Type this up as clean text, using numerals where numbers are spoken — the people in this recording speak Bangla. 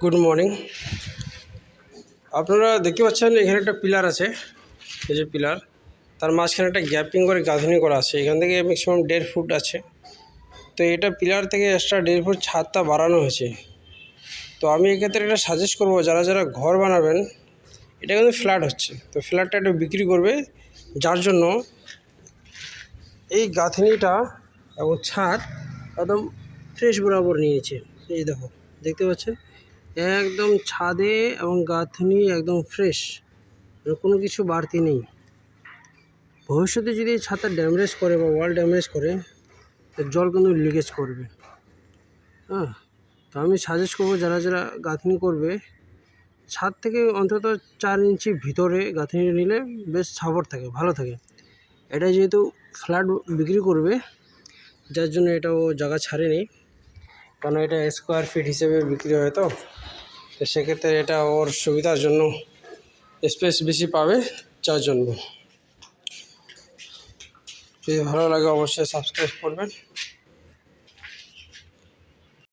Good morning. আপনারা দেখতে পাচ্ছেন এখানে একটা পিলার আছে, এই যে পিলার, তার মাঝখানে একটা গ্যাপিং করে গাঁথনি করা আছে। এখান থেকে ম্যাক্সিমাম 1.5 ফুট আছে। তো এটা পিলার থেকে এক্সট্রা 1.5 ফুট ছাদটা বাড়ানো হয়েছে। তো আমি এক্ষেত্রে এটা সাজেস্ট করবো, যারা যারা ঘর বানাবেন, এটা কিন্তু ফ্ল্যাট হচ্ছে, তো ফ্ল্যাটটা একটু বিক্রি করবে, যার জন্য এই গাঁথনিটা এবং ছাদ একদম ফ্রেশ বরাবর নিয়েছে। এই দেখো, দেখতে পাচ্ছেন একদম ছাদে এবং গাঁথনি একদম ফ্রেশ, কোনো কিছু বাড়তি নেই। ভবিষ্যতে যদি ছাদটা ড্যামেজ করে বা ওয়াল ড্যামেজ করে, তো জল কিন্তু লিকেজ করবে। হ্যাঁ, তো আমি সাজেস্ট করবো যারা যারা গাঁথনি করবে, ছাদ থেকে অন্তত 4 ইঞ্চি ভিতরে গাঁথনি নিলে বেশ সাপোর্ট থাকে, ভালো থাকে। এটা যেহেতু ফ্ল্যাট বিক্রি করবে, যার জন্য এটাও জায়গা ছাড়েনি, কারণ এটা স্কোয়ার ফিট হিসেবে বিক্রি হয়। তো সেক্ষেত্রে এটা ওর সুবিধার জন্য স্পেস বেশি পাবে, যার জন্য। যদি ভালো লাগে অবশ্যই সাবস্ক্রাইব করবেন।